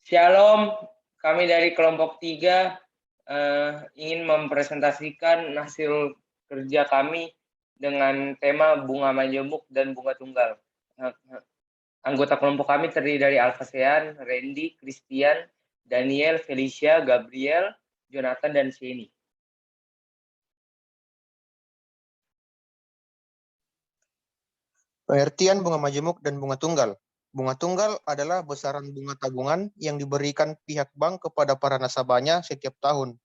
Shalom, kami dari kelompok 3 ingin mempresentasikan hasil kerja kami dengan tema bunga majemuk dan bunga tunggal. Anggota kelompok kami terdiri dari Alfasean, Randy, Christian, Daniel, Felicia, Gabriel, Jonathan, dan Sheni. Pengertian bunga majemuk dan bunga tunggal. Bunga tunggal adalah besaran bunga tabungan yang diberikan pihak bank kepada para nasabahnya setiap tahun.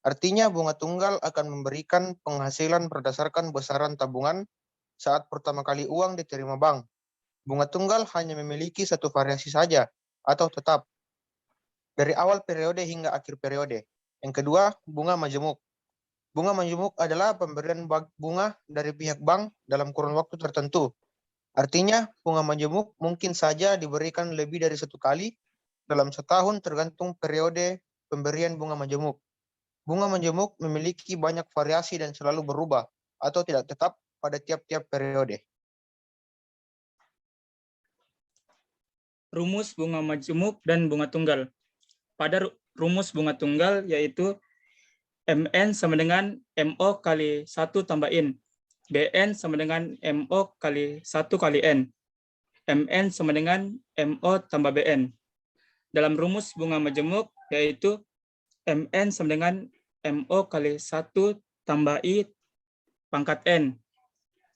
Artinya bunga tunggal akan memberikan penghasilan berdasarkan besaran tabungan saat pertama kali uang diterima bank. Bunga tunggal hanya memiliki satu variasi saja atau tetap dari awal periode hingga akhir periode. Yang kedua, bunga majemuk. Bunga majemuk adalah pemberian bunga dari pihak bank dalam kurun waktu tertentu. Artinya, bunga majemuk mungkin saja diberikan lebih dari satu kali dalam setahun tergantung periode pemberian bunga majemuk. Bunga majemuk memiliki banyak variasi dan selalu berubah atau tidak tetap pada tiap-tiap periode. Rumus bunga majemuk dan bunga tunggal. Pada rumus bunga tunggal yaitu MN sama dengan MO kali 1 tambah IN. BN sama dengan MO kali 1 kali N. MN sama dengan MO tambah BN. Dalam rumus bunga majemuk yaitu MN sama dengan MO kali 1 tambah I pangkat N.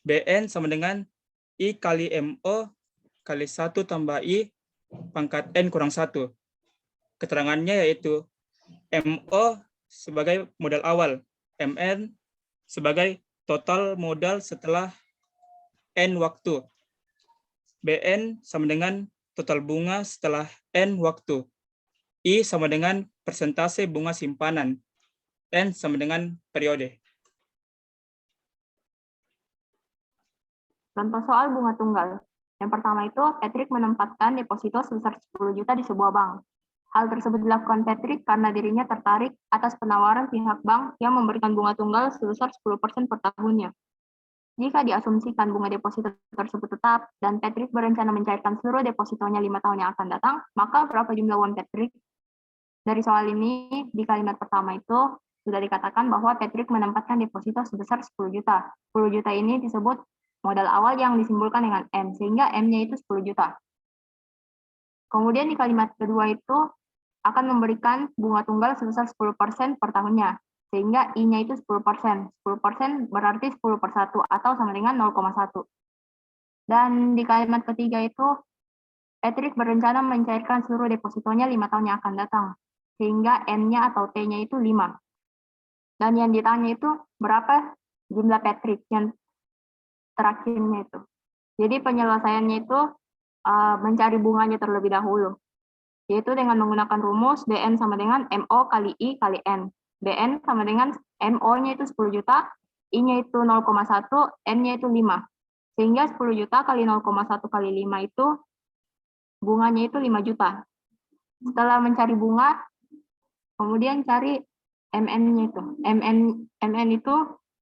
BN sama dengan I kali MO kali 1 tambah I pangkat N kurang 1. Keterangannya yaitu MO sebagai modal awal, MN sebagai total modal setelah N waktu. BN sama dengan total bunga setelah N waktu. I sama dengan persentase bunga simpanan. N sama dengan periode. Contoh soal bunga tunggal. Yang pertama itu, Patrick menempatkan deposito sebesar 10 juta di sebuah bank. Hal tersebut dilakukan Patrick karena dirinya tertarik atas penawaran pihak bank yang memberikan bunga tunggal sebesar 10% per tahunnya. Jika diasumsikan bunga deposito tersebut tetap dan Patrick berencana mencairkan seluruh depositonya 5 tahun yang akan datang, maka berapa jumlah uang Patrick? Dari soal ini, di kalimat pertama itu sudah dikatakan bahwa Patrick menempatkan deposito sebesar 10 juta. 10 juta ini disebut modal awal yang disimbolkan dengan M, sehingga M-nya itu 10 juta. Kemudian di kalimat kedua itu akan memberikan bunga tunggal sebesar 10% per tahunnya, sehingga I-nya itu 10%. 10% berarti 10 per 1 atau sama dengan 0,1. Dan di kalimat ketiga itu, Patrick berencana mencairkan seluruh depositonya 5 tahun yang akan datang, sehingga N-nya atau T-nya itu 5. Dan yang ditanya itu berapa jumlah Patrick yang terakhirnya itu. Jadi penyelesaiannya itu mencari bunganya terlebih dahulu, yaitu dengan menggunakan rumus BN sama dengan MO kali I kali N. BN sama dengan MO-nya itu 10 juta, I-nya itu 0,1, N-nya itu 5. Sehingga 10 juta kali 0,1 kali 5 itu bunganya itu 5 juta. Setelah mencari bunga, kemudian cari MN-nya itu. MN itu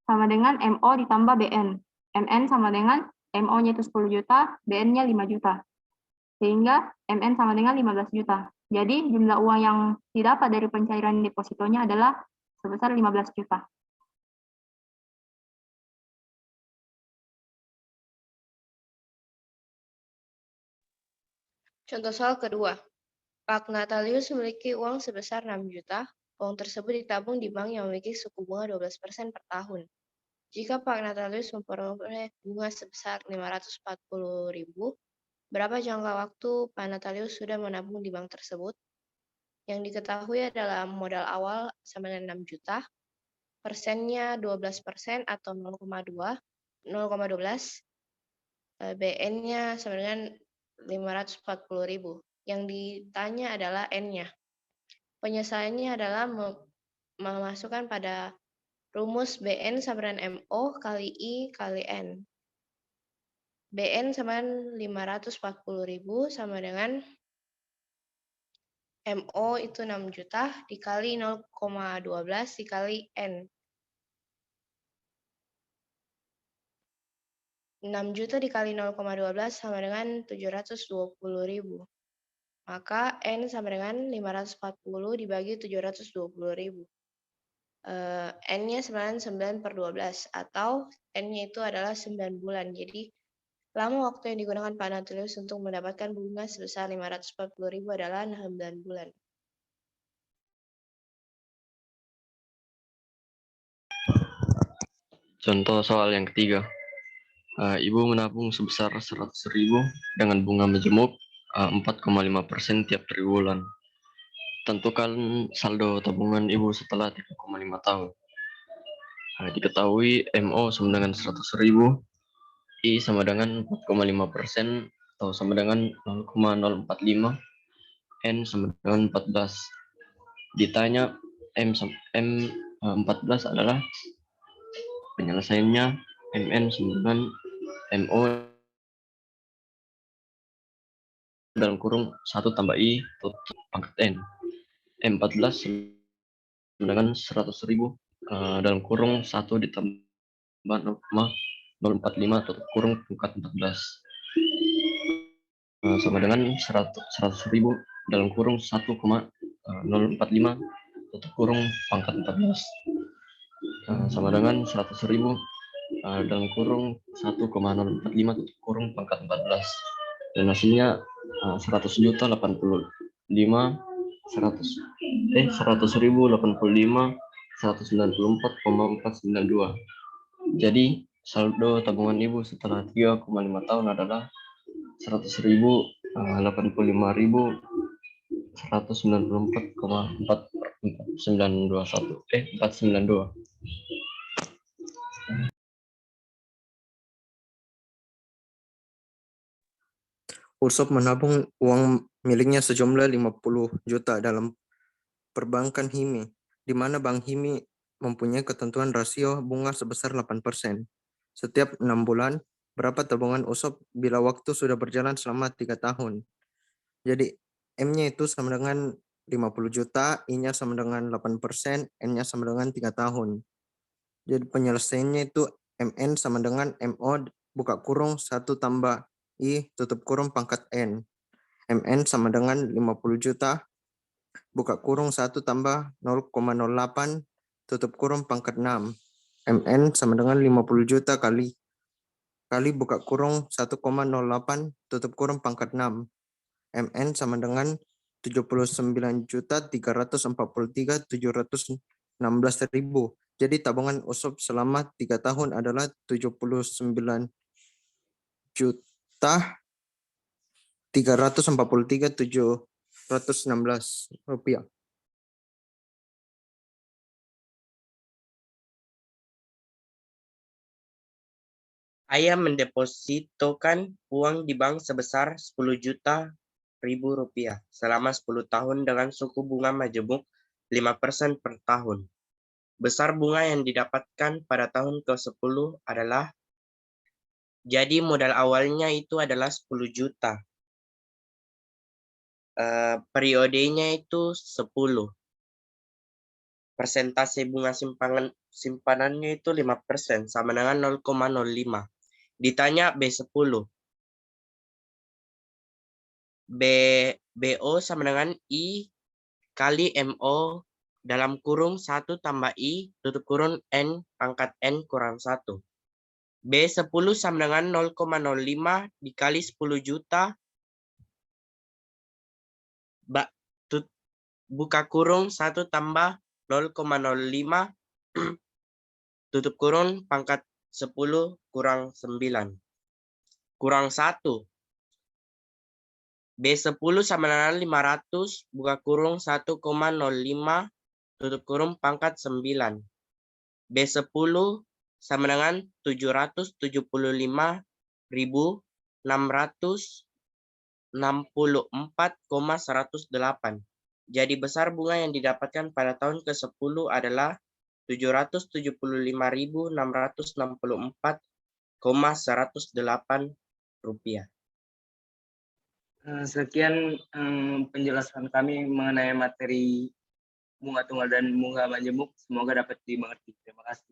sama dengan MO ditambah BN. MN sama dengan MO-nya itu 10 juta, BN-nya 5 juta. Sehingga MN sama dengan 15 juta. Jadi jumlah uang yang didapat dari pencairan depositonya adalah sebesar 15 juta. Contoh soal kedua. Pak Natalius memiliki uang sebesar 6 juta. Uang tersebut ditabung di bank yang memiliki suku bunga 12% per tahun. Jika Pak Natalius memperoleh bunga sebesar 540.000, berapa jangka waktu Pak Natalius sudah menabung di bank tersebut? Yang diketahui adalah modal awal sama dengan 6 juta, persennya 12% atau 0,12, BN-nya sama dengan 540.000. Yang ditanya adalah N-nya. Penyelesaiannya adalah memasukkan pada rumus BN sama dengan MO kali I kali N. BN sama dengan 540.000 sama dengan MO itu 6 juta dikali 0,12 dikali N. 6 juta dikali 0,12 sama dengan 720.000. Maka N sama dengan 540 dibagi 720.000. N-nya sama dengan 9/12 atau N-nya itu adalah 9 bulan. Jadi lama waktu yang digunakan Pak Natalius untuk mendapatkan bunga sebesar 540.000 adalah 9 bulan. Contoh soal yang ketiga. Ibu menabung sebesar 100.000 dengan bunga majemuk 4,5% tiap triwulan. Tentukan saldo tabungan ibu setelah 3,5 tahun. Diketahui MO sama dengan 100.000, I sama dengan 4,5% atau sama dengan 0,045, N sama dengan 14. Ditanya M14 adalah penyelesaiannya MN sama dengan MO dalam kurung 1 tambah I pangkat N. M14 dengan 100.000 dalam kurung 1 ditambah 0,045 tutup kurung pangkat 14 sama dengan 100.000 dalam kurung 1,045 tutup kurung pangkat 14 sama dengan 100.000 dalam kurung 1,045 tutup kurung pangkat 14 dan hasilnya 100.085 jadi saldo tabungan ibu setelah 3,5 tahun adalah 100.085.494,492. Usop menabung uang miliknya sejumlah 50 juta dalam perbankan HIMI, di mana Bank HIMI mempunyai ketentuan rasio bunga sebesar 8%. Setiap 6 bulan, berapa tabungan Usop bila waktu sudah berjalan selama 3 tahun. Jadi M-nya itu sama dengan 50 juta, I-nya sama dengan 8%, N-nya sama dengan 3 tahun. Jadi penyelesaiannya itu MN sama dengan MO buka kurung 1 tambah I tutup kurung pangkat N. MN sama dengan 50 juta buka kurung 1 tambah 0,08 tutup kurung pangkat 6. MN sama dengan 50 juta kali buka kurung 1,08 tutup kurung pangkat 6. MN sama dengan 79.343.716.000. Jadi tabungan Usop selama 3 tahun adalah 79.343.716 rupiah. Ayah mendepositokan uang di bank sebesar 10.000.000 rupiah selama 10 tahun dengan suku bunga majemuk 5% per tahun. Besar bunga yang didapatkan pada tahun ke-10 adalah, jadi modal awalnya itu adalah 10 juta. Periodenya itu 10. Persentase bunga simpanannya itu 5% sama dengan 0,05. Ditanya B10. BO sama dengan I kali MO dalam kurung 1 tambah I tutup kurung N pangkat N kurang 1. B10 sama dengan 0,05 dikali 10 juta buka kurung 1 tambah 0,05 tutup kurung pangkat 10 kurang 9 kurang 1. B10 sama dengan 500 buka kurung 1,05 tutup kurung pangkat 9. B10 sama dengan 775.664,108. Jadi besar bunga yang didapatkan pada tahun ke-10 adalah 775.664,108 rupiah. Sekian penjelasan kami mengenai materi bunga tunggal dan bunga majemuk. Semoga dapat dimengerti. Terima kasih.